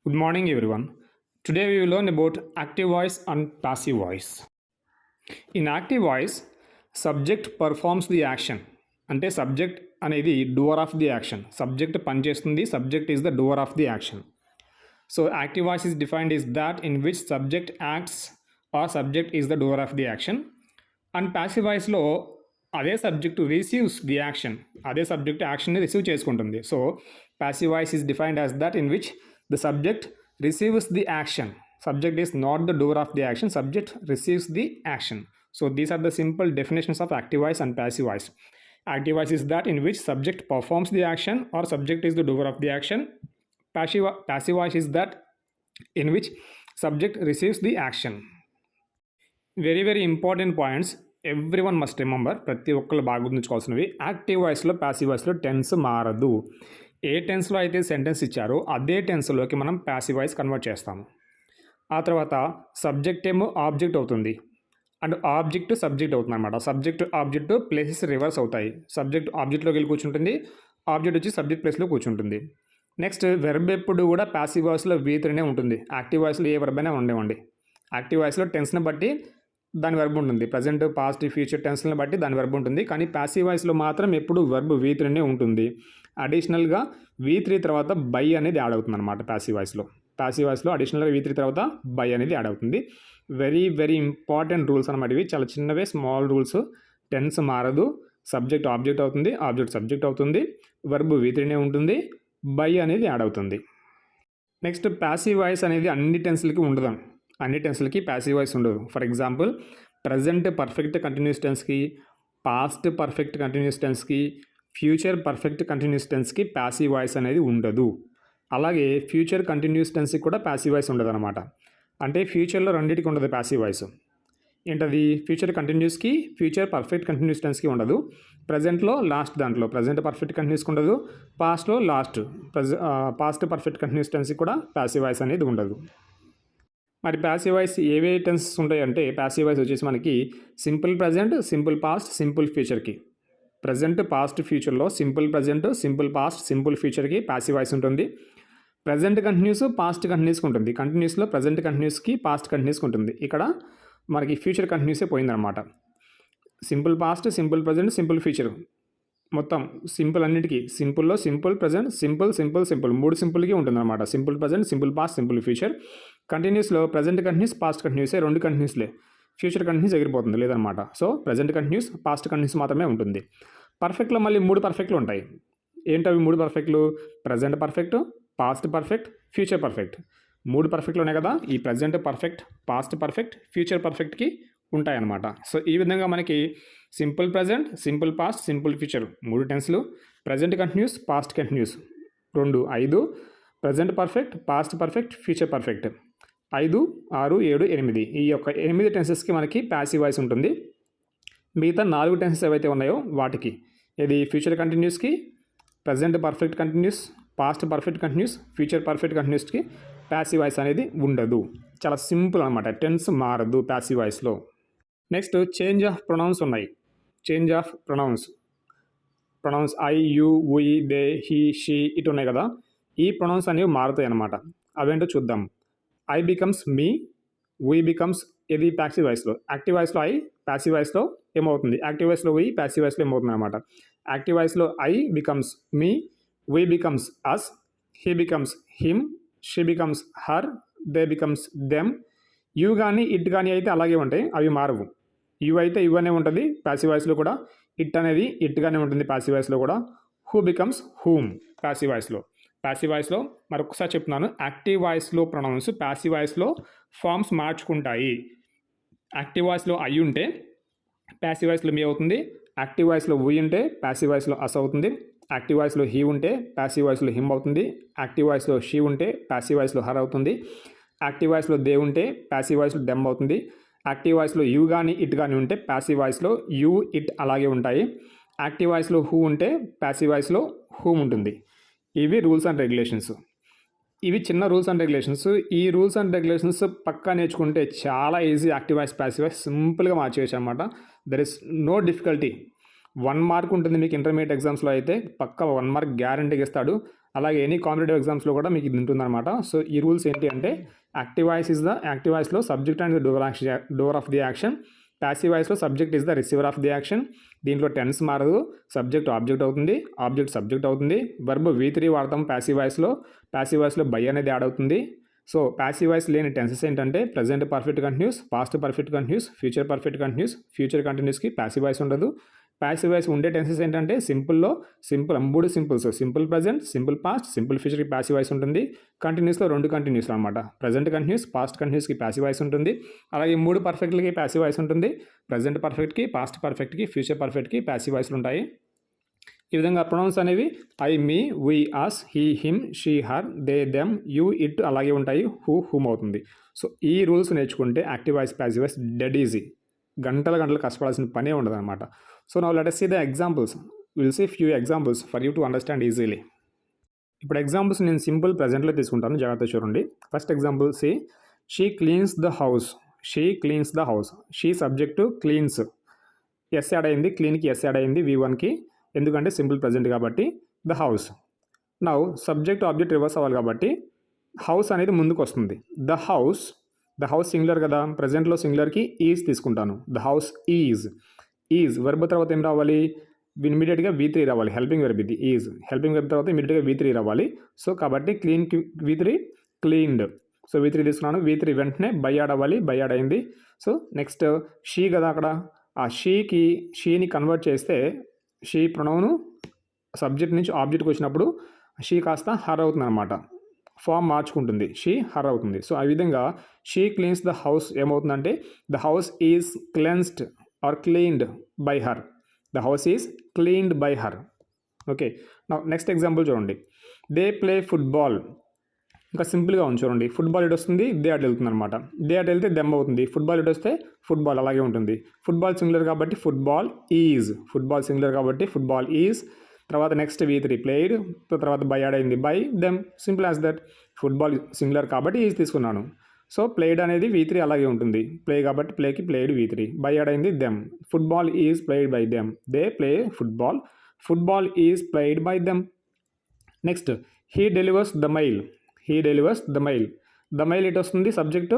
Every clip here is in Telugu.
Good morning, everyone. Today we will learn about active voice and passive voice. In active voice, subject performs the action. అంటే సబ్జెక్ట్ అనేది doer of the action. Subject పనిచేస్తుంది, subject is the doer of the action. So active voice is defined as that in which subject acts or subject is the doer of the action. And passive voice లో అదే సబ్జెక్ట్ రిసీవ్స్ ది యాక్షన్, అదే సబ్జెక్ట్ యాక్షన్ని రిసీవ్ చేసుకుంటుంది. So passive voice is defined as that in which the subject receives the action. Subject is not the doer of the action, subject receives the action. So these are the simple definitions of active voice and passive voice. Active voice is that in which subject performs the action or subject is the doer of the action. Passive voice is that in which subject receives the action. Very important points everyone must remember. ప్రతి ఒక్కరు బాగా గుర్తుంచుకోవాల్సినవి. యాక్టివ్ వాయిస్లో పాసివ్ వాయిస్లో టెన్స్ మారదు. ఏ టెన్స్లో అయితే సెంటెన్స్ ఇచ్చారో అదే టెన్స్లోకి మనం పాసివ్ వాయిస్ కన్వర్ట్ చేస్తాము. ఆ తర్వాత సబ్జెక్ట్ ఏమో ఆబ్జెక్ట్ అవుతుంది అండ్ ఆబ్జెక్ట్ సబ్జెక్ట్ అవుతుంది అనమాట. సబ్జెక్ట్ ఆబ్జెక్ట్ ప్లేసెస్ రివర్స్ అవుతాయి. సబ్జెక్ట్ ఆబ్జెక్ట్లోకి వెళ్ళి కూర్చుంటుంది, ఆబ్జెక్ట్ వచ్చి సబ్జెక్ట్ ప్లేస్లో కూర్చుంటుంది. నెక్స్ట్ వెర్బ్ ఎప్పుడు కూడా పాసివ్ వాయిస్లో V3 ఉంటుంది. యాక్టివ్ వాయిస్లో ఏ వెర్బ్ అయినా ఉండేవండి. యాక్టివ్ వాయిస్లో టెన్స్ని బట్టి దాని వెర్బ్ ఉంటుంది, ప్రజెంట్ పాస్ట్ ఫ్యూచర్ టెన్స్ని బట్టి దాని వెర్బ్ ఉంటుంది. కానీ పాసివ్ వాయిస్లో మాత్రం ఎప్పుడు వెర్బ్ V3 ఉంటుంది. అడిషనల్గా V3 తర్వాత బై అనేది యాడ్ అవుతుంది అనమాట. పాసివ్ వాయిస్లో అడిషనల్గా V3 తర్వాత బై అనేది యాడ్ అవుతుంది. వెరీ ఇంపార్టెంట్ రూల్స్ అనమాట ఇవి. చాలా చిన్నవే, స్మాల్ రూల్స్. టెన్స్ మారదు, సబ్జెక్ట్ ఆబ్జెక్ట్ అవుతుంది, ఆబ్జెక్ట్ సబ్జెక్ట్ అవుతుంది, వెర్బ్ V3 ఉంటుంది, బై అనేది యాడ్ అవుతుంది. నెక్స్ట్ పాసివ్ వాయిస్ అనేది అన్ని టెన్స్లకి ఉండదు. అన్ని టెన్స్లకి పాసివ్ వాయిస్ ఉండదు. For example present perfect continuous టెన్స్కి, పాస్ట్ పర్ఫెక్ట్ కంటిన్యూస్ టెన్స్కి, ఫ్యూచర్ పర్ఫెక్ట్ కంటిన్యూస్ టెన్స్కి పాసివ్ వాయిస్ అనేది ఉండదు. అలాగే ఫ్యూచర్ కంటిన్యూస్ టెన్స్కి కూడా పాసివ్ వాయిస్ ఉండదు అనమాట. అంటే ఫ్యూచర్లో రెండింటికి ఉండదు పాసివ్ వాయిస్. ఏంటది? ఫ్యూచర్ కంటిన్యూస్కి, ఫ్యూచర్ పర్ఫెక్ట్ కంటిన్యూస్ టెన్స్కి ఉండదు. ప్రజెంట్లో లాస్ట్ దాంట్లో ప్రజెంట్ పర్ఫెక్ట్ కంటిన్యూస్కి ఉండదు. పాస్ట్లో పాస్ట్ పర్ఫెక్ట్ కంటిన్యూస్ టెన్స్కి కూడా పాసివ్ వాయిస్ అనేది ఉండదు. మరి పాసివ్ వాయిస్ ఏవే టెన్సెస్ ఉంటాయంటే, పాసివ్ వాయిస్ వచ్చేసి మనకి simple present, simple past, simple ఫ్యూచర్కి. ప్రజెంట్ పాస్ట్ ఫ్యూచర్లో simple present, simple past, simple ఫ్యూచర్కి పాసివ్ వాయిస్ ఉంటుంది. ప్రజెంట్ కంటిన్యూస్, పాస్ట్ కంటిన్యూస్కి ఉంటుంది. కంటిన్యూస్లో ప్రజెంట్ కంటిన్యూస్కి, పాస్ట్ కంటిన్యూస్కి ఉంటుంది. ఇక్కడ మనకి ఫ్యూచర్ కంటిన్యూసే పోయిందనమాట. Simple past, simple present, simple future మొత్తం సింపుల్ అన్నిటికీ. సింపుల్లో సింపుల్ ప్రజెంట్, సింపుల్ 3 సింపుల్కి ఉంటుందన్నమాట. Simple present, simple past, simple future. కంటిన్యూస్లో present continuous, past కంటిన్యూసే, 2 కంటిన్యూస్లే. ఫ్యూచర్ కంటిన్యూస్ ఎగిరిపోతుంది లేదనమాట. So present continuous, past continuous మాత్రమే ఉంటుంది. పర్ఫెక్ట్లో మళ్ళీ 3 పర్ఫెక్ట్లు ఉంటాయి. ఏంటవి 3 పర్ఫెక్ట్లు? Present perfect, past perfect, future perfect. 3 పర్ఫెక్ట్లు ఉన్నాయి కదా. ఈ present perfect, past perfect, future పర్ఫెక్ట్కి ఉంటాయన్నమాట. సో ఈ విధంగా మనకి simple present, simple past, simple future 3 టెన్స్లు, present continuous, past continuous 2, 5, present perfect, past perfect, future perfect 5, 6, 7, 8. ఈ యొక్క 8 టెన్సెస్కి మనకి పాసివ్ వాయిస్ ఉంటుంది. మిగతా 4 టెన్సెస్ ఏవైతే ఉన్నాయో వాటికి, ఇది ఫ్యూచర్ కంటిన్యూస్కి, present perfect continuous, past perfect continuous, future perfect కంటిన్యూస్కి పాసివ్ వాయిస్ అనేది ఉండదు. చాలా సింపుల్ అనమాట. టెన్స్ మారదు పాసివ్ వాయిస్లో. నెక్స్ట్ చేంజ్ ఆఫ్ ప్రొనౌన్స్ ఉన్నాయి. Change of pronouns I, you, we, they, he, she ఇటు ఉన్నాయి కదా. ఈ ప్రొనౌన్స్ అనేవి మారుతాయి అన్నమాట. అవేంటో చూద్దాం. I becomes me, we becomes, ఇది పాసివ్ వాయిస్లో. యాక్టివ్ వాయిస్లో ఐ, పాసివ్ వాయిస్లో ఏమవుతుంది? యాక్టివ్ వాయిస్లో వి, పాసివ్ వాయిస్లో ఏమవుతుంది అనమాట. యాక్టివ్ వాయిస్లో I becomes me, we becomes us, he becomes him, she becomes her, they becomes them. You కానీ ఇట్ కానీ అయితే అలాగే ఉంటాయి, అవి మారవు. యూ అయితే యూ అనే ఉంటుంది పాసివ్ వాయిస్లో కూడా, ఇట్ అనేది ఇట్గానే ఉంటుంది పాసివ్ వాయిస్లో కూడా. హూ బికమ్స్ హూమ్ పాసివ్ వాయిస్లో. మరొకసారి చెప్తున్నాను, యాక్టివ్ వాయిస్లో ప్రొనౌన్స్ పాసివ్ వాయిస్లో ఫార్మ్స్ మార్చుకుంటాయి. యాక్టివ్ వాయిస్లో ఐ ఉంటే పాసివ్ వాయిస్లో మీ అవుతుంది. యాక్టివ్ వాయిస్లో వి ఉంటే పాసివ్ వాయిస్లో అస్ అవుతుంది. యాక్టివ్ వాయిస్లో హీ ఉంటే పాసివ్ వాయిస్లో హిమ్ అవుతుంది. యాక్టివ్ వాయిస్లో షీ ఉంటే పాసివ్ వాయిస్లో హర్ అవుతుంది. యాక్టివ్ వాయిస్లో దే ఉంటే పాసివ్ వాయిస్లో దెమ్ అవుతుంది. యాక్టివ్ వాయిస్లో యూ కానీ ఇట్ కానీ ఉంటే పాసివ్ వాయిస్లో యూ, ఇట్ అలాగే ఉంటాయి. యాక్టివ్ వాయిస్లో హూ ఉంటే పాసివ్ వాయిస్లో హూమ్ ఉంటుంది. ఇవి రూల్స్ అండ్ రెగ్యులేషన్స్. ఇవి చిన్న రూల్స్ అండ్ రెగ్యులేషన్స్. ఈ రూల్స్ అండ్ రెగ్యులేషన్స్ పక్కా నేర్చుకుంటే చాలా easy. Active voice, passive voice సింపుల్గా మార్చేయచ్చు అనమాట. There is no difficulty. 1 mark ఉంటుంది మీకు ఇంటర్మీడియట్ ఎగ్జామ్స్లో అయితే, పక్కా 1 మార్క్ గ్యారంటీగా ఇస్తాడు. అలాగే ఎనీ కాంపిటేటివ్ ఎగ్జామ్స్లో కూడా మీకు ఇది ఉంటుందన్నమాట. సో ఈ రూల్స్ ఏంటి అంటే యాక్టివ్ వాయిస్లో subject and doer of the action, passive వాయిస్లో subject is the receiver of the action. దీంట్లో టెన్స్ మారదు, సబ్జెక్ట్ ఆబ్జెక్ట్ అవుతుంది, ఆబ్జెక్ట్ సబ్జెక్ట్ అవుతుంది. వర్బ్ V3 వాడతాం ప్యాసివ్ వాయిస్లో బై అనేది యాడ్ అవుతుంది. సో ప్యాసివ్ వాయిస్ లేని టెన్సెస్ ఏంటంటే present perfect continuous, past perfect continuous, future perfect continuous. Future కంటిన్యూస్కి ప్యాసివ్ వాయిస్ ఉండదు. ప్యాసివ్ వాయిస్ ఉండే టెన్సెస్ ఏంటంటే simple 3 simples, simple present, simple past, simple ఫ్యూచర్కి passive voice ఉంటుంది. కంటిన్యూస్లో 2 కంటిన్యూస్ అనమాట, ప్రజెంట్ కంటిన్యూస్, పాస్ట్ కంటిన్యూస్కి ప్యాసివ్ వాయిస్ ఉంటుంది. అలాగే 3 పర్ఫెక్ట్లకి ప్యాసివ్ వాయిస్ ఉంటుంది. ప్రజెంట్ పర్ఫెక్ట్కి, పాస్ట్ పర్ఫెక్ట్కి, ఫ్యూచర్ పర్ఫెక్ట్కి ప్యాసివ్ వాయిస్లు ఉంటాయి. ఈ విధంగా ప్రొనౌన్స్ అనేవి I, me, we, us, he, him, she, her, they, them, you, it అలాగే ఉంటాయి. హూమ్ అవుతుంది. సో ఈ రూల్స్ నేర్చుకుంటే active voice, passive voice dead easy, గంటలు కష్టపడాల్సిన పనే ఉండదు అనమాట. So now let us see the examples. We'll see few examples for you to understand easily. ఇప్పుడు ఎగ్జాంపుల్స్ నేను సింపుల్ ప్రజెంట్లో తీసుకుంటాను, జాగ్రత్త చూడండి. First example see, she cleans the house. She subject, cleans S add అయింది, క్లీన్కి ఎస్ యాడ్ అయింది V1కి, ఎందుకంటే సింపుల్ ప్రజెంట్ కాబట్టి. The house, now subject object reverse అవ్వాలి కాబట్టి హౌస్ అనేది ముందుకు వస్తుంది. ద హౌస్ సింగులర్ కదా, ప్రజెంట్లో సింగులర్కి ఈజ్ తీసుకుంటాను. ద హౌస్ ఈజ్ వర్బ్ తర్వాత ఏం రావాలి, ఇమీడియట్గా V3 రావాలి. హెల్పింగ్ వెర్బ్ ఇది, ఈజ్ హెల్పింగ్ వెర్బ్ తర్వాత ఇమీడియట్గా V3 రావాలి. సో కాబట్టి క్లీన్కి V3, క్లీన్డ్. సో V3 తీసుకున్నాను, V3 వెంటనే బై యాడ్ అవ్వాలి, బై యాడ్ అయింది. సో నెక్స్ట్ షీ కదా, అక్కడ ఆ షీని కన్వర్ట్ చేస్తే షీ ప్రొనౌను సబ్జెక్ట్ నుంచి ఆబ్జెక్ట్కి వచ్చినప్పుడు షీ కాస్త హర్ అవుతుంది అనమాట, ఫామ్ మార్చుకుంటుంది, షీ హర్ అవుతుంది. సో ఆ విధంగా షీ క్లీన్స్ ద హౌస్ ఏమవుతుందంటే the house is cleansed or cleaned by her. The house is cleaned by her. Okay, next example చూడండి. They play football. ఇంకా సింపుల్గా ఉంది చూడండి. ఫుట్బాల్ ఇటు వస్తుంది, దే అటు వెళ్తుంది అనమాట. దే అటు వెళ్తే దెమ్ అవుతుంది, ఫుట్బాల్ ఇటు వస్తే ఫుట్బాల్ అలాగే ఉంటుంది. ఫుట్బాల్ సింగులర్ కాబట్టి ఫుట్బాల్ సింగులర్ కాబట్టి ఫుట్బాల్ ఈజ్. తర్వాత నెక్స్ట్ V3 ప్లేడ్, తర్వాత బై యాడ్ అయింది, by them, simple as that. Football singular కాబట్టి ఈజ్ తీసుకున్నాను. సో ప్లేడ్ అనేది V3 అలాగే ఉంటుంది, ప్లే కాబట్టి ప్లేకి ప్లేడ్ V3, బై యాడ్ అయింది them. Football is played by them, they play football is played by them. Next he delivers the mail. The mail ఇటు వస్తుంది, సబ్జెక్టు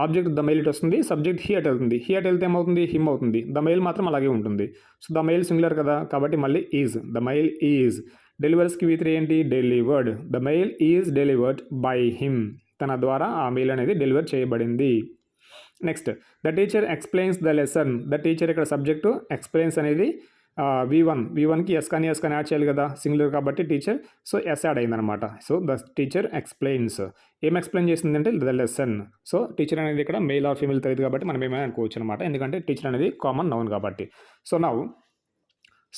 ఆబ్జెక్ట్ ద మెయిల్ ఇటు వస్తుంది, సబ్జెక్ట్ హీ అటు వెళ్తుంది. హీ అటు వెళ్తే ఏమవుతుంది, హిమ్ అవుతుంది. ద మెయిల్ మాత్రం అలాగే ఉంటుంది. సో ద మెయిల్ సింగులర్ కదా కాబట్టి మళ్ళీ ఈజ్. The mail is. డెలివర్స్కి V3 ఏంటి, delivered. The mail is delivered by him, తన ద్వారా ఆ మెయిల్ అనేది డెలివర్ చేయబడింది. Next the teacher explains the lesson. The teacher ఇక్కడ సబ్జెక్టు, ఎక్స్ప్లెయిన్స్ అనేది V1కి ఎస్ కానీ యాడ్ చేయాలి కదా, సింగులర్ కాబట్టి టీచర్, సో ఎస్ యాడ్ అయిందనమాట. So the teacher explains. ఏం ఎక్స్ప్లెయిన్ చేసిందంటే ద లెసన్. సో టీచర్ అనేది ఇక్కడ మెయిల్ ఆర్ ఫీమేల్ తెలియదు కాబట్టి మనం ఏమైనా అనుకోవచ్చు అనమాట, ఎందుకంటే టీచర్ అనేది కామన్ నౌన్ కాబట్టి.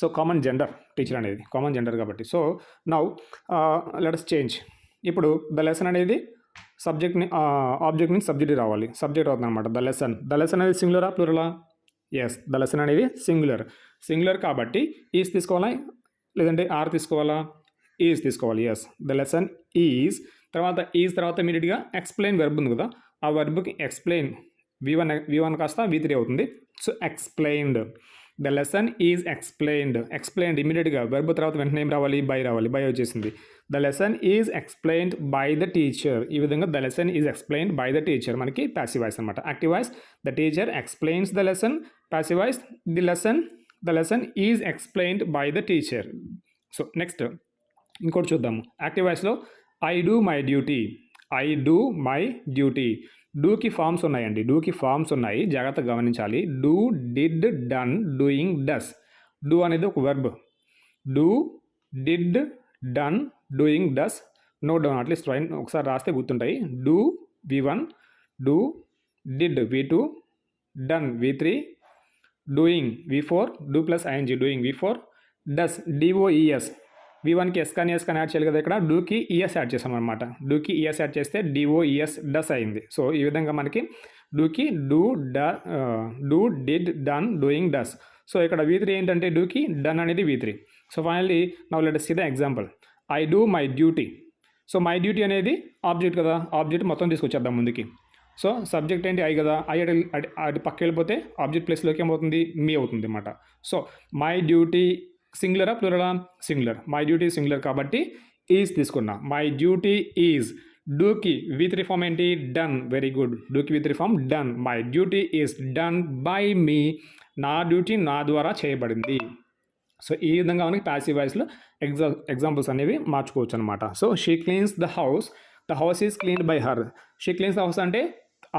సో కామన్ జెండర్, టీచర్ అనేది కామన్ జెండర్ కాబట్టి. So now let us change. ఇప్పుడు ద లెసన్ అనేది ఆబ్జెక్ట్ నుంచి సబ్జెక్ట్ రావాలి, సబ్జెక్ట్ అవుతుంది అనమాట. ద లెసన్ అనేది సింగులరా ప్లూరలా? ఎస్, ద లెసన్ అనేది సింగులర్ కాబట్టి ఈజ్ తీసుకోవాలా లేదంటే ఆర్ తీసుకోవాలా? ఈజ్ తీసుకోవాలి. Yes, the lesson is. తర్వాత ఇమీడియట్గా ఎక్స్ప్లెయిన్ వెర్బ్ ఉంది కదా, ఆ వెర్బ్కి ఎక్స్ప్లెయిన్ V1 కాస్త V3 అవుతుంది. So explained. The lesson is explained ఇమీడియట్గా వెర్బ్ తర్వాత వెంటనే ఏం రావాలి, బై వచ్చేసింది. The lesson is explained by the teacher. ఈ విధంగా the lesson is explained by the teacher మనకి ప్యాసివ్ వాయిస్ అనమాట. Active voice the teacher explains the lesson, passive voice the lesson is explained by the teacher. So next ఇంకోటి చూద్దాము. యాక్టివ్ వాయిస్లో ఐ డూ మై డ్యూటీ. డూకి ఫార్మ్స్ ఉన్నాయండి, జాగ్రత్తగా గమనించాలి. Do, did, done, doing, does. Do అనేది ఒక verb. Do, did, done, doing, does. Note down at least ఒకసారి రాస్తే గుర్తుంటాయి. Do V1, do, did V2, done V3, doing V4, do plus ING doing V4, does DOES. V1కి ఎస్ కానీ యాడ్ చేయాలి కదా, ఇక్కడ డూకి ES యాడ్ చేసాం అనమాట. డూకి ES యాడ్ చేస్తే DOES డస్ అయింది. సో ఈ విధంగా మనకి డూకి do, did, done, doing, does. So ఇక్కడ V3 ఏంటంటే డూకి, డన్ అనేది V3. So finally now let us see the example. I do my duty. So my duty అనేది ఆబ్జెక్ట్ కదా, ఆబ్జెక్ట్ మొత్తం తీసుకొచ్చేద్దాం ముందుకి. సో సబ్జెక్ట్ ఏంటి, ఐ కదా, అటు పక్క వెళ్ళిపోతే ఆబ్జెక్ట్ ప్లేస్లోకి ఏమవుతుంది, మీ అవుతుంది అన్నమాట. సో మై డ్యూటీ సింగులరా ప్లూరలా? సింగులర్. మై డ్యూటీ సింగులర్ కాబట్టి ఈజ్ తీసుకున్నా. My duty is. డూకి V3 ఫామ్ ఏంటి? డన్. Very good. డూకి V3 form done. My duty is done by me. నా డ్యూటీ నా ద్వారా చేయబడింది. సో ఈ విధంగా మనకి ప్యాసివ్ వాయిస్లో ఎగ్జాంపుల్స్ అనేవి మార్చుకోవచ్చు అనమాట. So she cleans the house. The house is cleaned by her. She cleans the house అంటే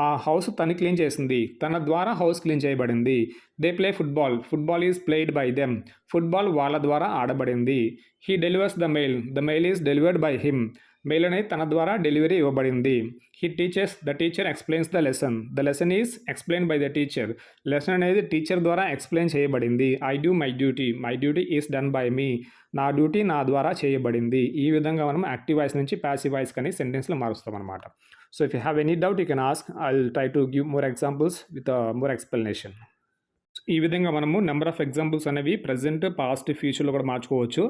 ఆ హౌస్ తను క్లీన్ చేసింది, తన ద్వారా హౌస్ క్లీన్ చేయబడింది. They play football. Football is played by them. Football వాళ్ళ ద్వారా ఆడబడింది. He delivers the mail. The mail is delivered by him. Mail అనేది తన ద్వారా డెలివరీ ఇవ్వబడింది. He teachers. The teacher explains the lesson. The lesson is explain by the teacher. Lesson అనేది టీచర్ ద్వారా ఎక్స్ప్లెయిన్ చేయబడింది. I do my duty. My duty is done by me. నా డ్యూటీ నా ద్వారా చేయబడింది. ఈ విధంగా మనం యాక్టివ్ వాయిస్ నుంచి ప్యాసివ్ వాయిస్ కానీ సెంటెన్స్లో మారుస్తాం అనమాట. So if you have any doubt, you can ask. I'll try to give more examples with more explanation. ఈ విధంగా మనము నెంబర్ ఆఫ్ ఎగ్జాంపుల్స్ అనేవి ప్రజెంట్, పాస్ట్, ఫ్యూచర్లో కూడా మార్చుకోవచ్చు.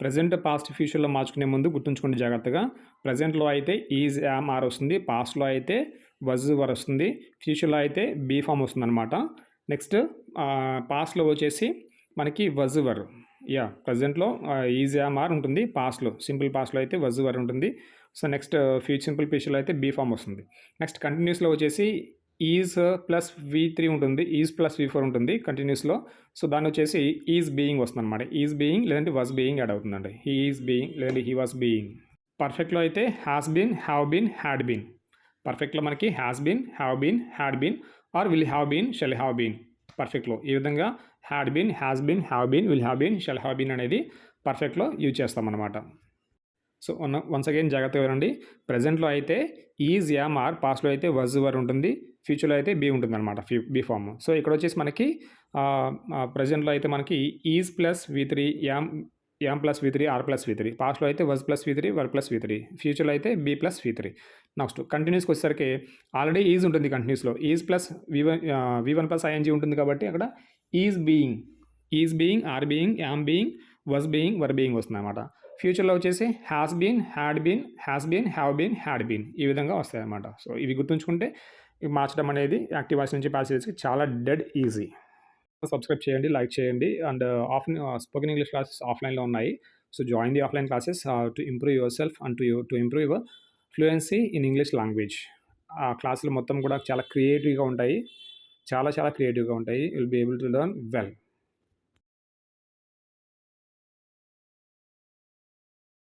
ప్రజెంట్, పాస్ట్, ఫ్యూచర్లో మార్చుకునే ముందు గుర్తుంచుకోండి జాగ్రత్తగా. ప్రజెంట్లో అయితే ఈజ్, యామ్, ఆర్ వస్తుంది. పాస్ట్లో అయితే వజ్, వర్ వస్తుంది. ఫ్యూచర్లో అయితే బీ ఫామ్ వస్తుంది అనమాట. నెక్స్ట్ పాస్ట్లో వచ్చేసి మనకి వజ్, వర్. ప్రజెంట్లో ఈజ్, యామ్, ఆర్ ఉంటుంది. పాస్ట్లో, సింపుల్ పాస్ట్లో అయితే వజ్, వర్ ఉంటుంది. సో నెక్స్ట్ సింపుల్ ఫ్యూచర్లో అయితే బీ ఫామ్ వస్తుంది. నెక్స్ట్ కంటిన్యూస్లో వచ్చేసి ఈజ్ ప్లస్ V3 ఉంటుంది. ఈజ్ ప్లస్ V4 ఉంటుంది కంటిన్యూస్లో. సో దాన్ని వచ్చేసి ఈజ్ బీయింగ్ వస్తుంది అనమాట. ఈజ్ బీయింగ్ లేదంటే వాజ్ బీయింగ్ యాడ్ అవుతుందండి. హీ ఈజ్ బీయింగ్ లేదంటే హీ వాజ్ బీయింగ్. పర్ఫెక్ట్లో అయితే has been, have been, had been. పర్ఫెక్ట్లో మనకి has been, have been, had been or will have been, shall have been. పర్ఫెక్ట్లో ఈ విధంగా had been, has been, have been, will have been, shall have been అనేది పర్ఫెక్ట్లో యూజ్ చేస్తాం అనమాట. సో వన్స్ అగైన్ జాగ్రత్తగా వినండి. ప్రజెంట్లో అయితే ఈజ్, యామ్, ఆర్. పాస్ట్లో అయితే వజ్, వర్ ఉంటుంది. ఫ్యూచర్లో అయితే బీ ఉంటుంది అనమాట, బీ ఫామ్. సో ఇక్కడ వచ్చేసి మనకి ప్రజెంట్లో అయితే మనకి is plus V3, am plus V3, are plus V3. పాస్ట్లో అయితే was plus V3, were plus V3. ఫ్యూచర్లో అయితే బీ ప్లస్ V3. నెక్స్ట్ కంటిన్యూస్కి వచ్చేసరికి ఆల్రెడీ ఈజ్ ఉంటుంది కంటిన్యూస్లో. Is plus V1 plus ING ఉంటుంది కాబట్టి అక్కడ is being, are being, am being, was being, were being వస్తుంది అనమాట. ఫ్యూచర్లో వచ్చేసి has been, had been, has been, have been, had been ఈ విధంగా వస్తాయి అన్నమాట. సో ఇవి గుర్తుంచుకుంటే మార్చడం అనేది యాక్టివ్ వాయిస్ నుంచి ప్యాసివ్ వాయిస్కి చాలా డెడ్ ఈజీ. సబ్స్క్రైబ్ చేయండి, లైక్ చేయండి. అండ్ స్పోకెన్ ఇంగ్లీష్ క్లాసెస్ ఆఫ్లైన్లో ఉన్నాయి. So join the offline classes to improve your self and to improve your fluency in English language. ఆ క్లాసులు మొత్తం కూడా చాలా క్రియేటివ్గా ఉంటాయి. చాలా క్రియేటివ్గా ఉంటాయి. Will be able to learn well.